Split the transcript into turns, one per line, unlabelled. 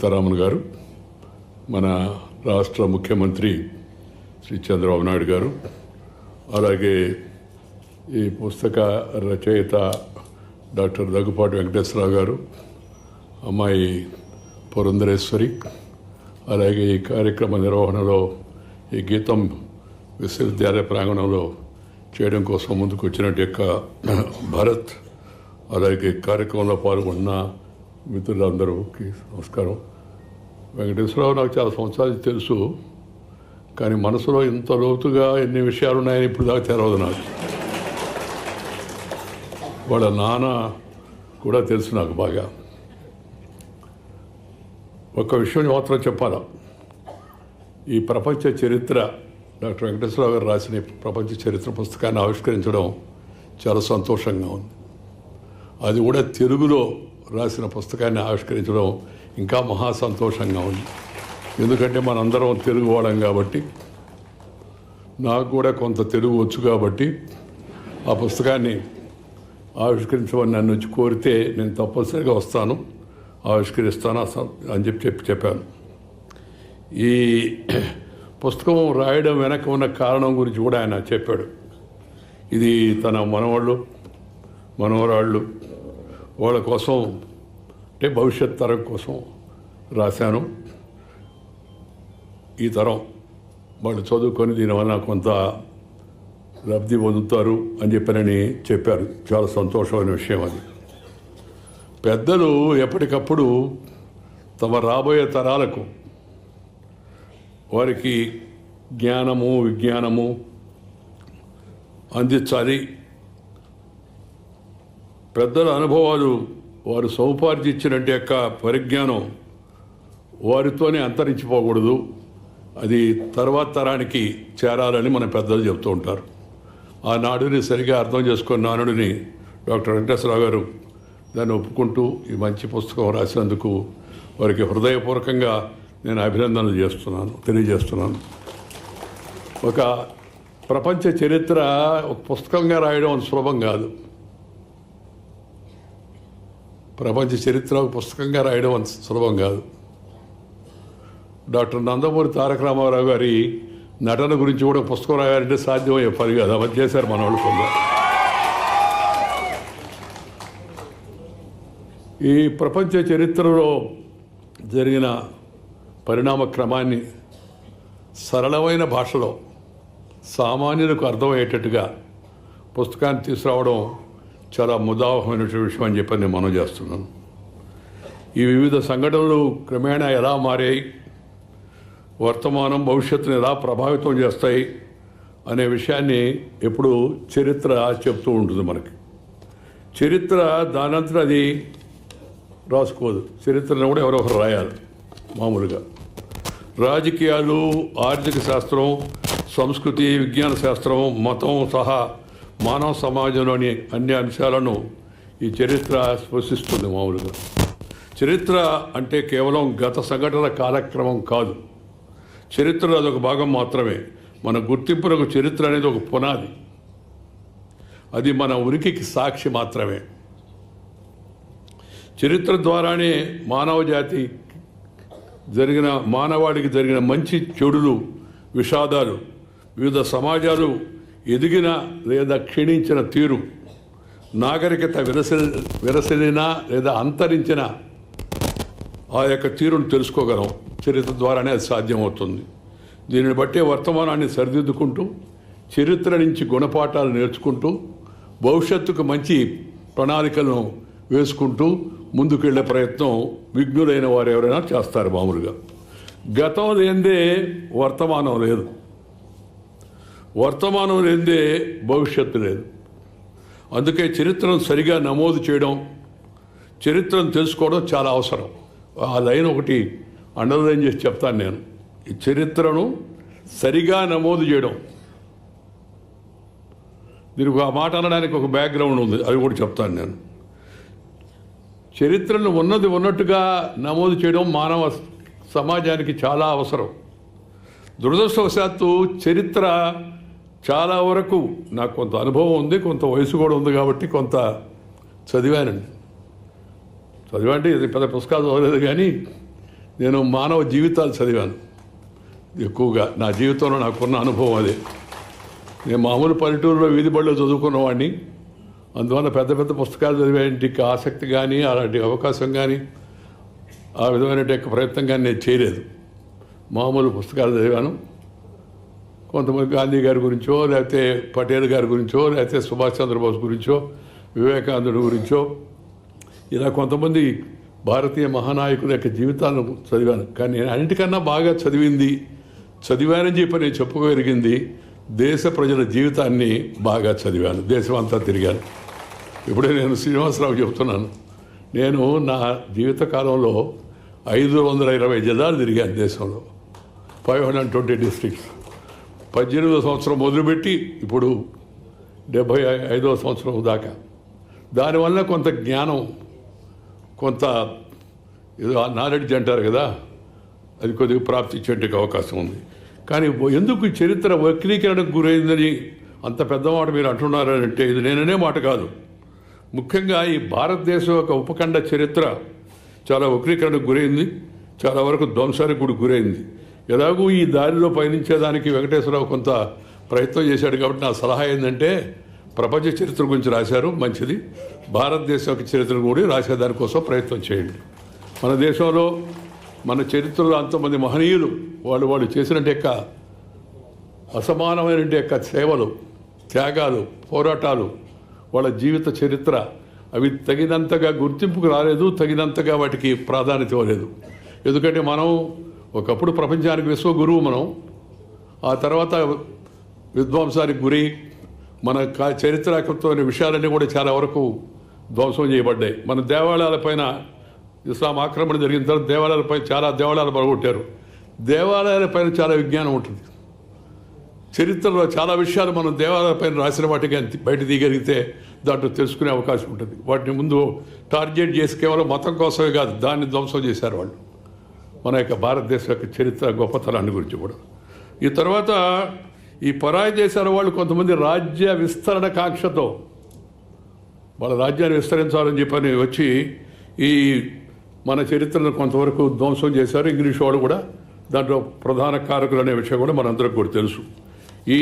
సీతారామన్ గారు, మన రాష్ట్ర ముఖ్యమంత్రి శ్రీ చంద్రబాబు నాయుడు గారు, అలాగే ఈ పుస్తక రచయిత డాక్టర్ దగ్గుపాటి వెంకటేశ్వరరావు గారు, అమ్మాయి పురంధరేశ్వరి, అలాగే ఈ కార్యక్రమ నిర్వహణలో ఈ గీతం విశ్వవిద్యాలయ ప్రాంగణంలో చేయడం కోసం ముందుకు వచ్చినట్టు యొక్క భరత్, అలాగే కార్యక్రమంలో పాల్గొన్న మిత్రులందరికీ నమస్కారం. వెంకటేశ్వరరావు నాకు చాలా సంవత్సరాలు తెలుసు, కానీ మనసులో ఇంత లోతుగా ఎన్ని విషయాలు ఉన్నాయని ఇప్పుడు దాకా తెలవదు నాకు. వాళ్ళ నాన్న కూడా తెలుసు నాకు బాగా. ఒక విషయం మాత్రం చెప్పాలా, ఈ ప్రపంచ చరిత్ర డాక్టర్ వెంకటేశ్వరరావు గారు రాసిన ప్రపంచ చరిత్ర పుస్తకాన్ని ఆవిష్కరించడం చాలా సంతోషంగా ఉంది. అది కూడా తెలుగులో రాసిన పుస్తకాన్ని ఆవిష్కరించడం ఇంకా మహా సంతోషంగా ఉంది. ఎందుకంటే మనందరం తెలుగు వాళ్ళం కాబట్టి, నాకు కూడా కొంత తెలుగు వచ్చు కాబట్టి ఆ పుస్తకాన్ని ఆవిష్కరించమని నన్ను వచ్చి కోరితే నేను తప్పనిసరిగా వస్తాను, ఆవిష్కరిస్తాను అని చెప్పాను. ఈ పుస్తకం రాయడం వెనక ఉన్న కారణం గురించి కూడా ఆయన చెప్పాడు. ఇది తన మనవాళ్ళు మనవరాళ్ళు వాళ్ళ కోసం, అంటే భవిష్యత్ తరం కోసం రాశాను. ఈ తరం వాళ్ళు చదువుకొని దీనివల్ల కొంత లబ్ధి పొందుతారు అని చెప్పారు. చాలా సంతోషమైన విషయం అది. పెద్దలు ఎప్పటికప్పుడు తమ రాబోయే తరాలకు వారికి జ్ఞానము విజ్ఞానము అందించాలి. పెద్దల అనుభవాలు వారు సముపార్జించినట్టు యొక్క పరిజ్ఞానం వారితోనే అంతరించిపోకూడదు, అది తర్వాత తరానికి చేరాలని మన పెద్దలు చెప్తూ ఉంటారు. ఆ నాడుని సరిగా అర్థం చేసుకున్న నానుడిని డాక్టర్ వెంకటేశ్వరరావు గారు దాన్ని ఒప్పుకుంటూ ఈ మంచి పుస్తకం రాసినందుకు వారికి హృదయపూర్వకంగా నేను అభినందనలు తెలియజేస్తున్నాను. ఒక ప్రపంచ చరిత్ర ఒక పుస్తకంగా రాయడం అంత సులభం కాదు. ప్రపంచ చరిత్ర ఒక పుస్తకంగా రాయడం అంత సులభం కాదు. డాక్టర్ నందమూరి తారక రామారావు గారి నటన గురించి కూడా పుస్తకం రాయాలంటే సాధ్యమయ్యే పని కాదు. అవి చేశారు మన వాళ్ళు కొందరు. ఈ ప్రపంచ చరిత్రలో జరిగిన పరిణామ క్రమాన్ని సరళమైన భాషలో సామాన్యులకు అర్థమయ్యేటట్టుగా పుస్తకాన్ని తీసుకురావడం చాలా ముదావహమైన విషయం అని చెప్పి నేను మనవి చేస్తున్నాను. ఈ వివిధ సంఘటనలు క్రమేణా ఎలా మారాయి, వర్తమానం భవిష్యత్తును ఎలా ప్రభావితం చేస్తాయి అనే విషయాన్ని ఎప్పుడు చరిత్ర చెప్తూ ఉంటుంది మనకి. చరిత్ర దానంతట అది రాసుకోదు. చరిత్రను కూడా ఎవరొకరు రాయాలి. మామూలుగా రాజకీయాలు, ఆర్థిక శాస్త్రం, సంస్కృతి, విజ్ఞాన శాస్త్రం, మతం సహా మానవ సమాజంలోని అన్ని అంశాలను ఈ చరిత్ర స్పృశిస్తుంది. మామూలుగా చరిత్ర అంటే కేవలం గత సంఘటనల కాలక్రమం కాదు. చరిత్రలో అదొక భాగం మాత్రమే. మన గుర్తింపులకు చరిత్ర అనేది ఒక పునాది. అది మన ఉనికికి సాక్షి మాత్రమే. చరిత్ర ద్వారానే మానవాడికి జరిగిన మంచి చెడులు, విషాదాలు, వివిధ సమాజాలు ఎదిగిన లేదా క్షీణించిన తీరు, నాగరికత విరసిల్లిన లేదా అంతరించిన ఆ యొక్క తీరును తెలుసుకోగలం. చరిత్ర ద్వారానే అది సాధ్యమవుతుంది. దీనిని బట్టే వర్తమానాన్ని సరిదిద్దుకుంటూ, చరిత్ర నుంచి గుణపాఠాలు నేర్చుకుంటూ, భవిష్యత్తుకు మంచి ప్రణాళికలను వేసుకుంటూ ముందుకెళ్లే ప్రయత్నం విఘ్నులైన వారు ఎవరైనా చేస్తారు. మామూలుగా గతం లేదే వర్తమానం లేదు, వర్తమానం లేదే భవిష్యత్తు లేదు. అందుకే చరిత్రను సరిగా నమోదు చేయడం, చరిత్రను తెలుసుకోవడం చాలా అవసరం. ఆ లైన్ ఒకటి అండర్లైన్ చేసి చెప్తాను నేను. ఈ చరిత్రను సరిగా నమోదు చేయడం, దీనికి ఆ మాట అనడానికి ఒక బ్యాక్గ్రౌండ్ ఉంది, అది కూడా చెప్తాను నేను. చరిత్రను ఉన్నది ఉన్నట్టుగా నమోదు చేయడం మానవ సమాజానికి చాలా అవసరం. దురదృష్టవశాత్తు చరిత్ర చాలా వరకు నాకు కొంత అనుభవం ఉంది, కొంత వయసు కూడా ఉంది కాబట్టి కొంత చదివానండి. చదివంటే ఇది పెద్ద పుస్తకాలు చదవలేదు, కానీ నేను మానవ జీవితాలు చదివాను ఎక్కువగా. నా జీవితంలో నాకున్న అనుభవం అదే. నేను మామూలు పల్లెటూరులో వీధి బడిలో చదువుకున్నవాడిని. అందువల్ల పెద్ద పెద్ద పుస్తకాలు చదివేంటికి ఆసక్తి కానీ అలాంటి అవకాశం కానీ ఆ విధమైన ప్రయత్నం కానీ నేను చేయలేదు. మామూలు పుస్తకాలు చదివాను. కొంతమంది గాంధీ గారి గురించో, లేకపోతే పటేల్ గారి గురించో, లేకపోతే సుభాష్ చంద్రబోస్ గురించో, వివేకానందుడి గురించో, ఇలా కొంతమంది భారతీయ మహానాయకుల యొక్క జీవితాలను చదివాను. కానీ నేను అన్నిటికన్నా బాగా చదివానని చెప్పి నేను చెప్పుకోగలిగింది దేశ ప్రజల జీవితాన్ని బాగా చదివాను. దేశం అంతా తిరిగాను. ఇప్పుడే నేను శ్రీనివాసరావు చెప్తున్నాను, నేను నా జీవితకాలంలో 520 జిల్లాలు తిరిగాను దేశంలో, 520 డిస్ట్రిక్ట్స్. 18వ సంవత్సరం మొదలుపెట్టి ఇప్పుడు 75వ సంవత్సరం దాకా. దానివల్ల కొంత జ్ఞానం, కొంత ఏదో నాలెడ్జ్ అంటారు కదా, అది కొద్దిగా ప్రాప్తించేందుకు అవకాశం ఉంది. కానీ ఎందుకు ఈ చరిత్ర వక్రీకరణకు గురైందని అంత పెద్ద మాట మీరు అంటున్నారంటే ఇది నేననే మాట కాదు. ముఖ్యంగా ఈ భారతదేశం యొక్క ఉపఖండ చరిత్ర చాలా వక్రీకరణకు గురైంది, చాలా వరకు ధ్వంసానికి కూడా గురైంది. ఎలాగూ ఈ దారిలో పయనించేదానికి వెంకటేశ్వరరావు కొంత ప్రయత్నం చేశాడు. కాబట్టి నా సలహా ఏంటంటే ప్రపంచ చరిత్ర గురించి రాశారు, మంచిది. భారతదేశం యొక్క చరిత్ర కూడా రాసేదానికోసం ప్రయత్నం చేయండి. మన దేశంలో మన చరిత్రలో అంతమంది మహనీయులు వాళ్ళు చేసినట్టు యొక్క అసమానమైన యొక్క సేవలు, త్యాగాలు, పోరాటాలు, వాళ్ళ జీవిత చరిత్ర అవి తగినంతగా గుర్తింపుకు రాలేదు, తగినంతగా వాటికి ప్రాధాన్యత ఇవ్వలేదు. ఎందుకంటే మనం ఒకప్పుడు ప్రపంచానికి విశ్వగురువు మనం, ఆ తర్వాత విధ్వంసానికి గురి, మన చరిత్రాత్మకమైన విషయాలన్నీ కూడా చాలా వరకు ధ్వంసం చేయబడ్డాయి. మన దేవాలయాలపైన ఇస్లాం ఆక్రమణ జరిగిన తర్వాత చాలా దేవాలయాలు పడగొట్టారు. దేవాలయాలపైన చాలా విజ్ఞానం ఉంటుంది. చరిత్రలో చాలా విషయాలు మనం దేవాలయాలపైన రాసిన వాటికి బయట తీయగలిగితే దాంట్లో తెలుసుకునే అవకాశం ఉంటుంది. వాటిని ముందు టార్గెట్ చేసి కేవలం మతం కోసమే కాదు, దాన్ని ధ్వంసం చేశారు వాళ్ళు. మన యొక్క భారతదేశం యొక్క చరిత్ర గొప్పతనాన్ని గురించి కూడా. ఈ తర్వాత ఈ పరాయి దేశాల వాళ్ళు కొంతమంది రాజ్య విస్తరణ కాంక్షతో వాళ్ళ రాజ్యాన్ని విస్తరించాలని చెప్పని వచ్చి ఈ మన చరిత్రను కొంతవరకు ధ్వంసం చేశారు. ఇంగ్లీష్ వాళ్ళు కూడా దాంట్లో ప్రధాన కారకులు అనే విషయం కూడా మనందరికీ కూడా తెలుసు. ఈ